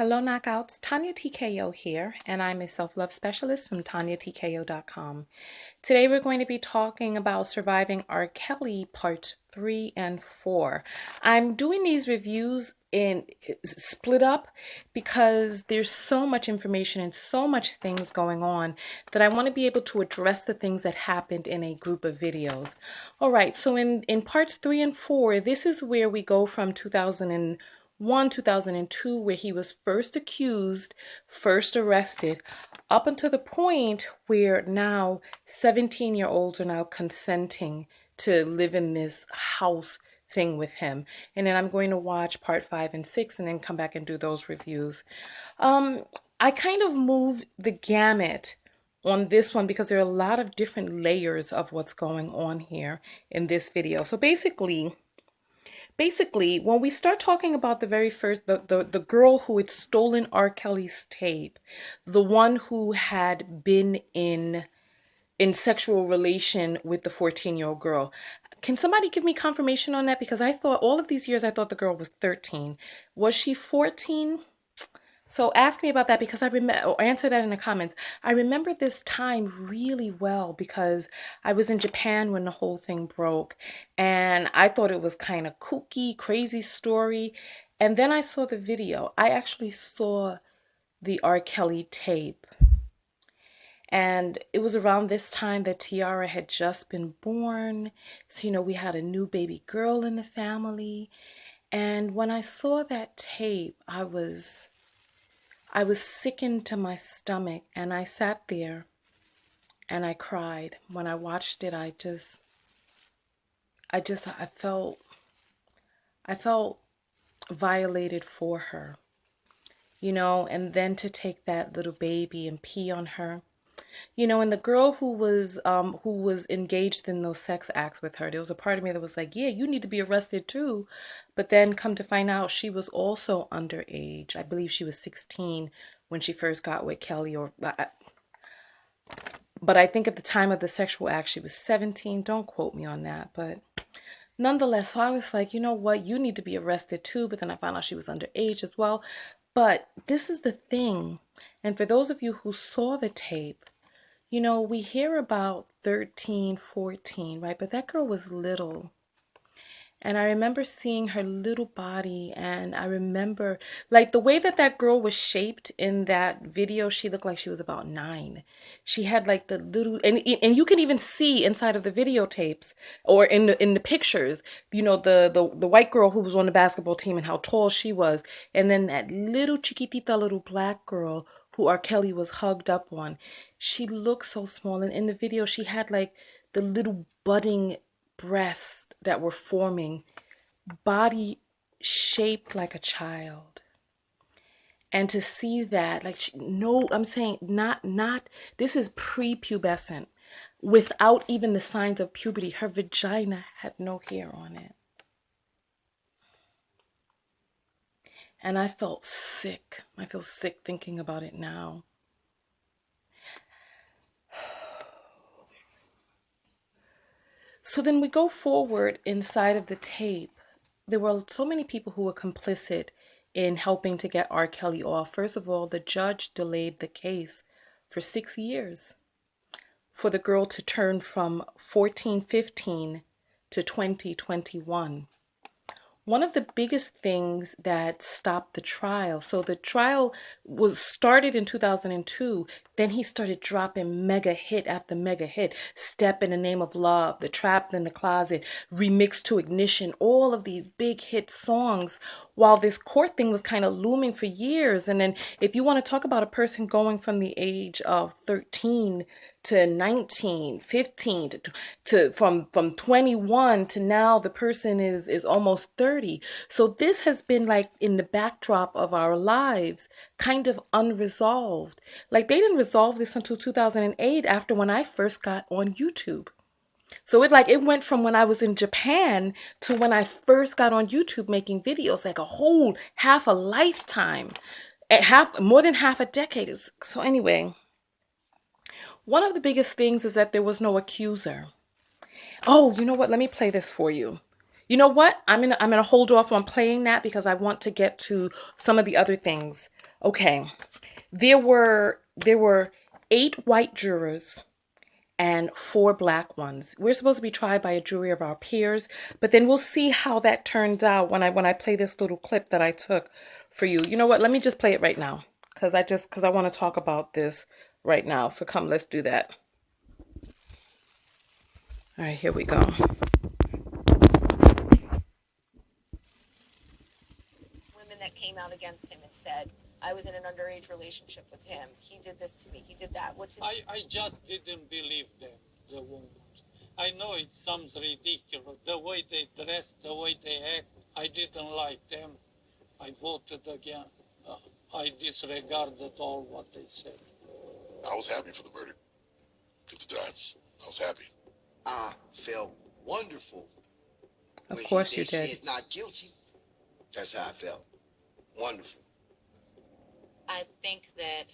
Hello, Knockouts. Tonya TKO here, and I'm a self-love specialist from TonyaTKO.com. Today, we're going to be talking about Surviving R. Kelly Parts 3 and 4. I'm doing these reviews in split up because there's so much information and so much things going on that I want to be able to address the things that happened in a group of videos. All right, so in Parts 3 and 4, this is where we go from 2002, where he was first accused, first arrested, up until the point where now 17-year-olds are now consenting to live in this house thing with him. And then I'm going to watch part 5 and 6 and then come back and do those reviews. I kind of move the gamut on this one because there are a lot of different layers of what's going on here in this video. So basically, when we start talking about the very first, the girl who had stolen R. Kelly's tape, the one who had been in sexual relation with the 14-year-old girl. Can somebody give me confirmation on that? Because I thought all of these years, I thought the girl was 13. Was she 14? So ask me about that because I remember, or answer that in the comments. I remember this time really well because I was in Japan when the whole thing broke and I thought it was kind of kooky, crazy story. And then I saw the video. I actually saw the R. Kelly tape. And it was around this time that Tiara had just been born. So, we had a new baby girl in the family. And when I saw that tape, I was sickened to my stomach, and I sat there and I cried. When I watched it, I felt violated for her, and then to take that little baby and pee on her. And the girl who was engaged in those sex acts with her, there was a part of me that was like, yeah, you need to be arrested too. But then come to find out she was also underage. I believe she was 16 when she first got with Kelly, but I think at the time of the sexual act, she was 17. Don't quote me on that, but nonetheless, so I was like, you know what, you need to be arrested too. But then I found out she was underage as well. But this is the thing. And for those of you who saw the tape, we hear about 13, 14, right? But that girl was little. And I remember seeing her little body, and I remember like the way that girl was shaped in that video. She looked like she was about 9. She had like the little, and you can even see inside of the videotapes or in the pictures, the white girl who was on the basketball team and how tall she was, and then that little chiquitita little black girl who R. Kelly was hugged up on. She looked so small, and in the video she had like the little budding breasts that were forming, body shaped like a child. And to see that, like, no, I'm saying not, this is prepubescent, without even the signs of puberty. Her vagina had no hair on it. And I felt sick. I feel sick thinking about it now. So then we go forward inside of the tape. There were so many people who were complicit in helping to get R. Kelly off. First of all, the judge delayed the case for 6 years for the girl to turn from 14, 15 to 20, 21. One of the biggest things that stopped the trial, so the trial was started in 2002, then he started dropping mega hit after mega hit. Step in the Name of Love, The Trapped in the Closet, Remixed to Ignition, all of these big hit songs, while this court thing was kind of looming for years. And then if you want to talk about a person going from the age of 13 to 19, 15, from 21 to now the person is almost 30. So this has been like in the backdrop of our lives, kind of unresolved. Like they didn't resolve this until 2008 after when I first got on YouTube. So it went from when I was in Japan to when I first got on YouTube making videos, like a whole half a lifetime, more than half a decade. So anyway, one of the biggest things is that there was no accuser. Oh, you know what? Let me play this for you. You know what? I'm gonna hold off on playing that because I want to get to some of the other things Okay, there were 8 white jurors and 4 black ones. We're supposed to be tried by a jury of our peers, but then we'll see how that turns out when I play this little clip that I took for you. You know what? Let me just play it right now because I want to talk about this right now. So come, let's do that. All right, here we go. Women that came out against him and said, I was in an underage relationship with him. He did this to me. He did that. What did I just didn't believe them, the women. I know it sounds ridiculous. The way they dress, the way they act, I didn't like them. I voted again. I disregarded all what they said. I was happy for the verdict. At the time, I was happy. I felt wonderful. Of course you When he did. said not guilty, that's how I felt. Wonderful. I think that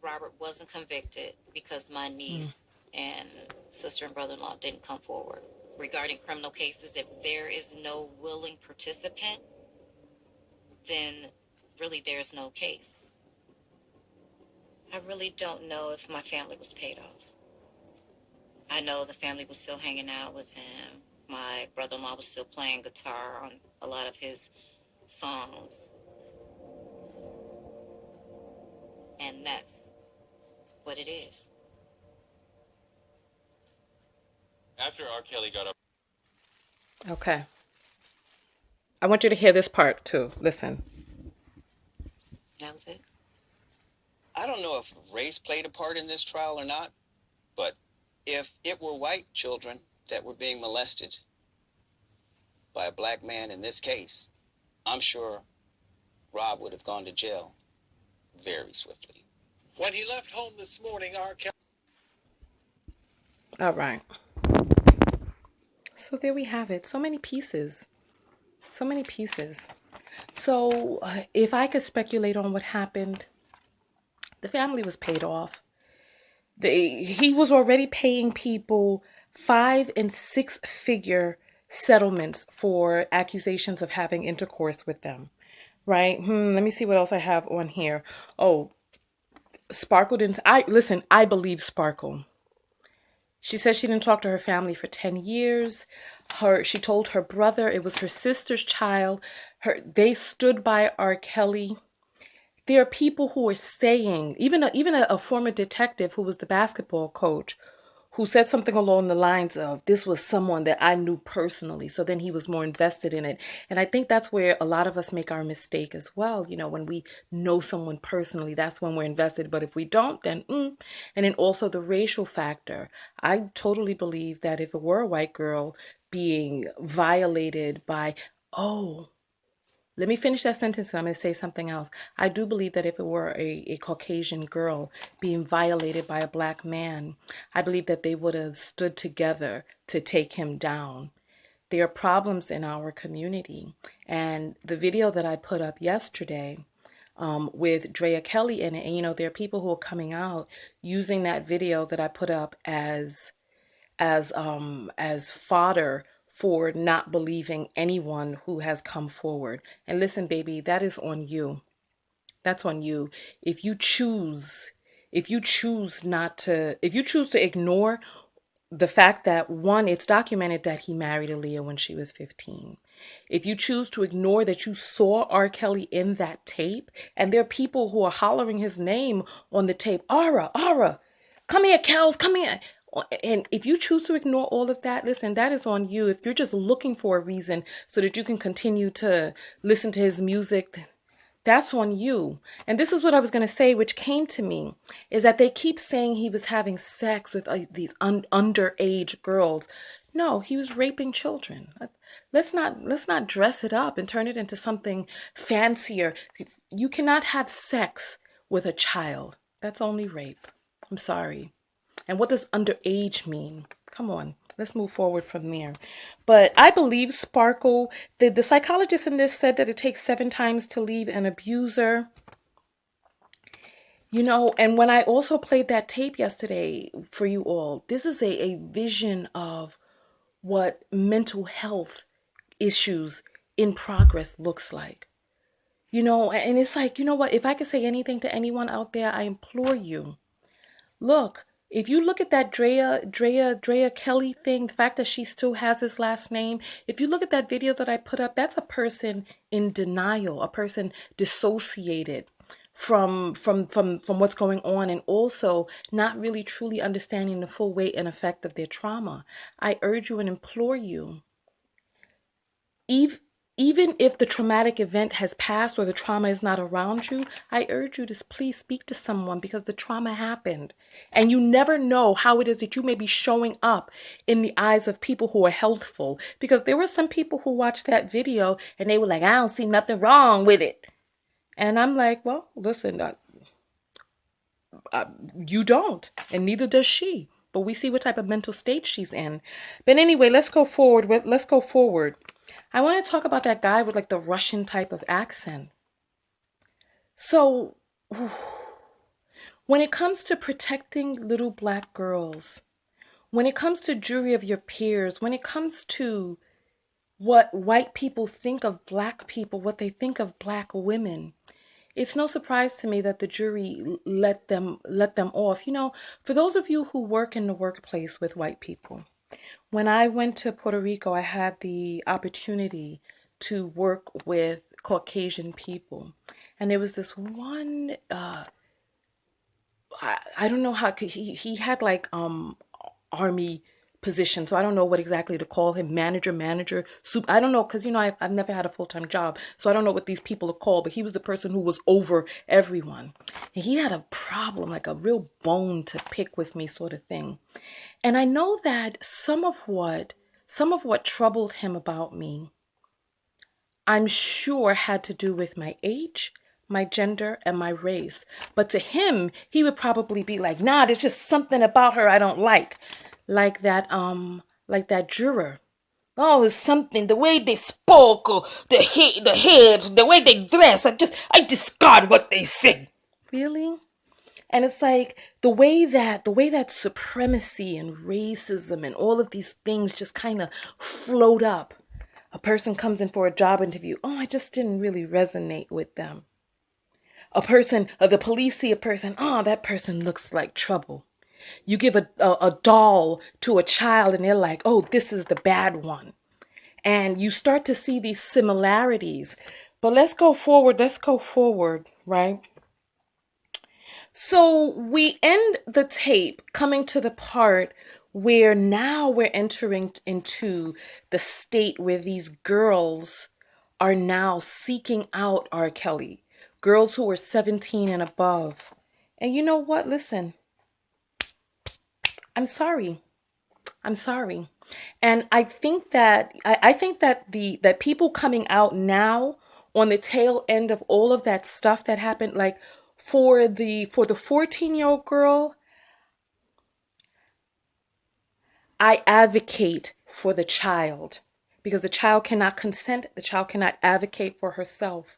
Robert wasn't convicted because my niece and sister and brother-in-law didn't come forward. Regarding criminal cases, if there is no willing participant, then really there's no case. I really don't know if my family was paid off. I know the family was still hanging out with him. My brother-in-law was still playing guitar on a lot of his songs. And that's what it is. After R. Kelly got up. Okay. I want you to hear this part too. Listen. That was it. I don't know if race played a part in this trial or not, but if it were white children that were being molested by a black man in this case, I'm sure Rob would have gone to jail very swiftly. When he left home this morning, R. Kelly... All right. So there we have it. So many pieces. So many pieces. So if I could speculate on what happened, the family was paid off. He was already paying people 5 and 6 figure settlements for accusations of having intercourse with them. Right? Let me see what else I have on here. Oh, Sparkle didn't. I believe Sparkle. She said she didn't talk to her family for 10 years. She told her brother it was her sister's child. They stood by R. Kelly. There are people who are saying, even a former detective who was the basketball coach, who said something along the lines of, this was someone that I knew personally. So then he was more invested in it. And I think that's where a lot of us make our mistake as well. You know, when we know someone personally, that's when we're invested. But if we don't, then, And then also the racial factor. I totally believe that if it were a white girl being violated by, oh, let me finish that sentence and I'm going to say something else. I do believe that if it were a Caucasian girl being violated by a black man, I believe that they would have stood together to take him down. There are problems in our community. And the video that I put up yesterday with Drea Kelly in it, and there are people who are coming out using that video that I put up as fodder for not believing anyone who has come forward. And listen, baby, that is on you. That's on you. If you choose if you choose to ignore the fact that, one, it's documented that he married Aaliyah when she was 15. If you choose to ignore that you saw R. Kelly in that tape, and there are people who are hollering his name on the tape, Ara, come here, Kels, come here. And if you choose to ignore all of that, listen, that is on you. If you're just looking for a reason so that you can continue to listen to his music, that's on you. And this is what I was going to say, which came to me, is that they keep saying he was having sex with these underage girls. No, he was raping children. Let's not dress it up and turn it into something fancier. You cannot have sex with a child. That's only rape. I'm sorry. And what does underage mean? Come on, let's move forward from there. But I believe Sparkle, the psychologist in this said that it takes 7 times to leave an abuser. And when I also played that tape yesterday for you all, this is a vision of what mental health issues in progress looks like. And it's like, you know what? If I could say anything to anyone out there, I implore you. Look, if you look at that Drea Kelly thing, the fact that she still has his last name, if you look at that video that I put up, that's a person in denial, a person dissociated from what's going on, and also not really truly understanding the full weight and effect of their trauma. I urge you and implore you, Eve, even if the traumatic event has passed or the trauma is not around you, I urge you to please speak to someone, because the trauma happened. And you never know how it is that you may be showing up in the eyes of people who are healthful. Because there were some people who watched that video and they were like, I don't see nothing wrong with it. And I'm like, well, listen, you don't, and neither does she. But we see what type of mental state she's in. But anyway, let's go forward. Let's go forward. I want to talk about that guy with like the Russian type of accent. So, when it comes to protecting little black girls, when it comes to jury of your peers, when it comes to what white people think of black people, what they think of black women, it's no surprise to me that the jury let them off. For those of you who work in the workplace with white people, when I went to Puerto Rico, I had the opportunity to work with Caucasian people. And there was this one, I don't know how, he had like army position, so I don't know what exactly to call him, manager, soup. I don't know, because I've never had a full-time job, so I don't know what these people are called, but he was the person who was over everyone. And he had a problem, like a real bone to pick with me sort of thing. And I know that some of what troubled him about me, I'm sure had to do with my age, my gender, and my race. But to him, he would probably be like, nah, there's just something about her I don't like. Like that juror. Oh, it's something, the way they spoke, or the hair, the way they dress, I discard what they say. Really? And it's like the way that supremacy and racism and all of these things just kind of float up. A person comes in for a job interview. Oh, I just didn't really resonate with them. The police see a person. Oh, that person looks like trouble. You give a doll to a child and they're like, oh, this is the bad one. And you start to see these similarities. But let's go forward, right? So we end the tape coming to the part where now we're entering into the state where these girls are now seeking out R. Kelly. Girls who are 17 and above. And you know what? Listen, I'm sorry. And I think that that people coming out now on the tail end of all of that stuff that happened, like for the 14-year-old girl, I advocate for the child, because the child cannot consent, the child cannot advocate for herself.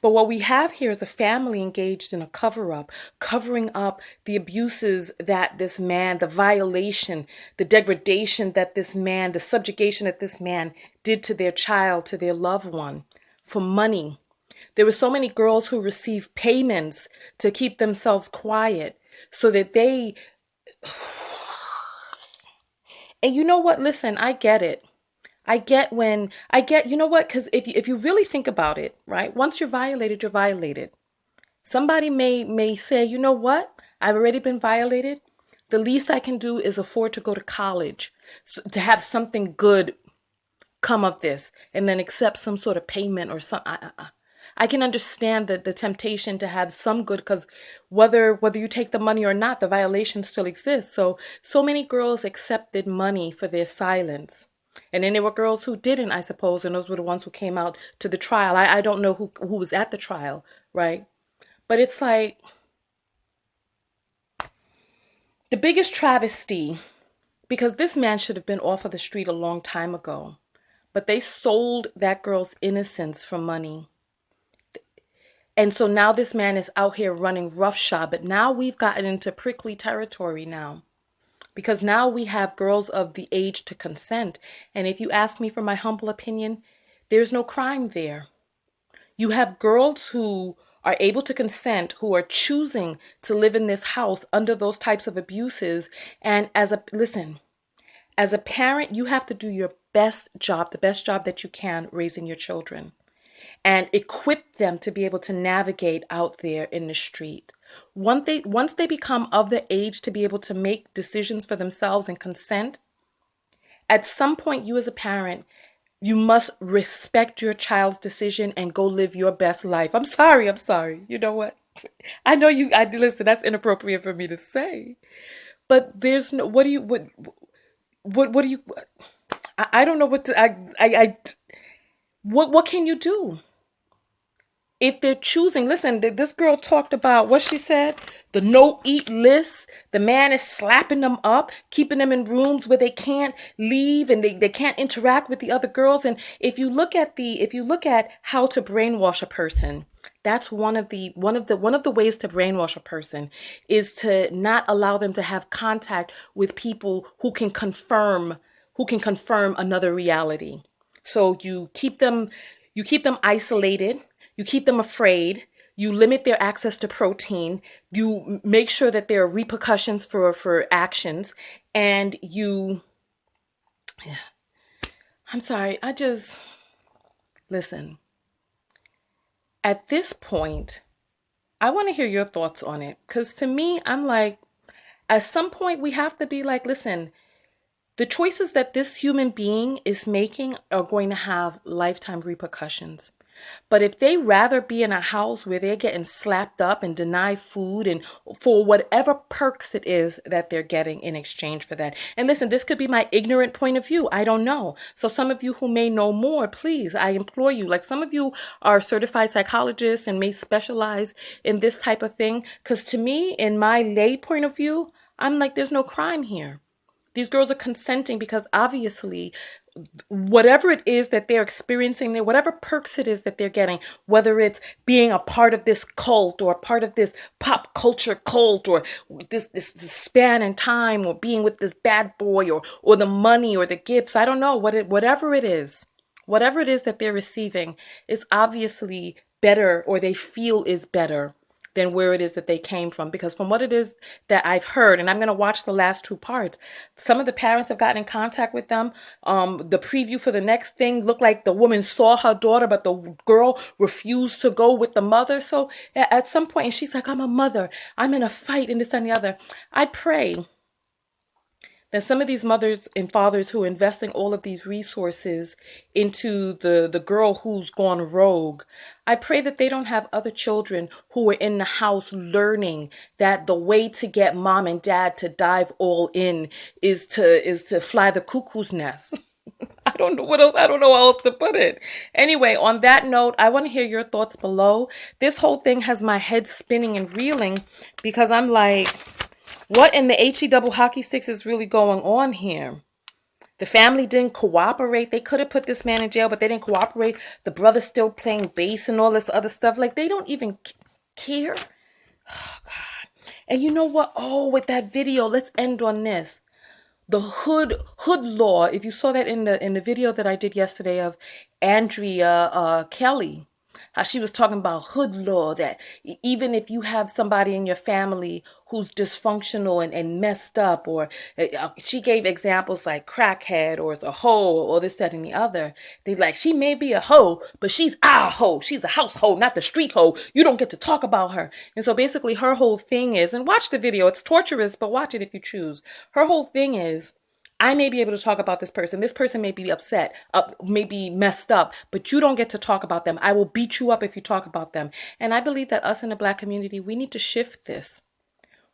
But what we have here is a family engaged in a cover-up, covering up the abuses that this man, the violation, the degradation that this man, the subjugation that this man did to their child, to their loved one, for money. There were so many girls who received payments to keep themselves quiet so that they... And you know what? Listen, I get it. You know what? Because if you really think about it, right? Once you're violated, you're violated. Somebody may say, you know what? I've already been violated. The least I can do is afford to go to college, to have something good come of this, and then accept some sort of payment or something. I can understand the temptation to have some good, because whether you take the money or not, the violation still exists. So many girls accepted money for their silence. And then there were girls who didn't, I suppose, and those were the ones who came out to the trial. I don't know who was at the trial, right? But it's like the biggest travesty, because this man should have been off of the street a long time ago. But they sold that girl's innocence for money. And so now this man is out here running roughshod. But now we've gotten into prickly territory now. Because now we have girls of the age to consent. And if you ask me for my humble opinion, there's no crime there. You have girls who are able to consent, who are choosing to live in this house under those types of abuses. And as a parent, you have to do your best job, the best job that you can raising your children and equip them to be able to navigate out there in the street. Once they become of the age to be able to make decisions for themselves and consent, at some point, you as a parent, you must respect your child's decision and go live your best life. I'm sorry, I'm sorry. You know what? I know listen, that's inappropriate for me to say. But there's no, what do you, I don't know what to, what can you do? If they're choosing, listen, this girl talked about what she said, the no eat list. The man is slapping them up, keeping them in rooms where they can't leave and they can't interact with the other girls. And if you look at how to brainwash a person, that's one of the ways to brainwash a person is to not allow them to have contact with people who can confirm another reality. So you keep them isolated, you keep them afraid, you limit their access to protein, you make sure that there are repercussions for actions, and I'm sorry, listen, at this point, I want to hear your thoughts on it. Because to me, I'm like, at some point, we have to be like, listen, the choices that this human being is making are going to have lifetime repercussions. But if they rather be in a house where they're getting slapped up and denied food and for whatever perks it is that they're getting in exchange for that. And listen, this could be my ignorant point of view. I don't know. So some of you who may know more, please, I implore you, like some of you are certified psychologists and may specialize in this type of thing. Because to me, in my lay point of view, I'm like, there's no crime here. These girls are consenting because obviously whatever it is that they're experiencing there, whatever perks it is that they're getting, whether it's being a part of this cult or a part of this pop culture cult or this span in time or being with this bad boy or the money or the gifts, I don't know, whatever it is that they're receiving is obviously better or they feel is better than where it is that they came from. Because from what it is that I've heard, and I'm going to watch the last two parts, some of the parents have gotten in contact with them. The preview for the next thing looked like the woman saw her daughter, but the girl refused to go with the mother. So at some point, and she's like, I'm a mother, I'm in a fight and this and the other. I pray that some of these mothers and fathers who are investing all of these resources into the girl who's gone rogue, I pray that they don't have other children who are in the house learning that the way to get mom and dad to dive all in is to fly the cuckoo's nest. I don't know what else. I don't know how else to put it. Anyway, on that note, I want to hear your thoughts below. This whole thing has my head spinning and reeling because I'm like, what in the HE double hockey sticks is really going on here? The family didn't cooperate. They could have put this man in jail, but they didn't cooperate. The brother's still playing bass and all this other stuff. Like, they don't even care. Oh, God. And you know what? Oh, with that video, let's end on this. The hood law, if you saw that in the video that I did yesterday of Andrea Kelly, how she was talking about hood law, that even if you have somebody in your family who's dysfunctional and messed up, or she gave examples like crackhead or is a hoe or this, that, and the other. They like, she may be a hoe, but she's our hoe. She's a house hoe, not the street hoe. You don't get to talk about her. And so basically her whole thing is, and watch the video, it's torturous, but watch it if you choose. Her whole thing is, I may be able to talk about this person. This person may be upset, may be messed up, but you don't get to talk about them. I will beat you up if you talk about them. And I believe that us in the Black community, we need to shift this.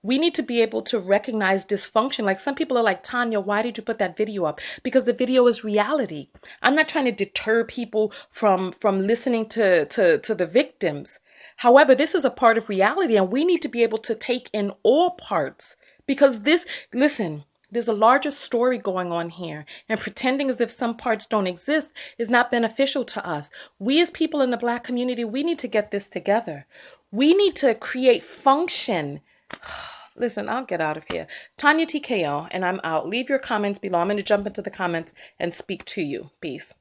We need to be able to recognize dysfunction. Like some people are like, Tonya, why did you put that video up? Because the video is reality. I'm not trying to deter people from listening to the victims. However, this is a part of reality and we need to be able to take in all parts because there's a larger story going on here, and pretending as if some parts don't exist is not beneficial to us. We as people in the Black community, we need to get this together. We need to create function. Listen, I'll get out of here. Tonya TKO, and I'm out. Leave your comments below. I'm going to jump into the comments and speak to you. Peace.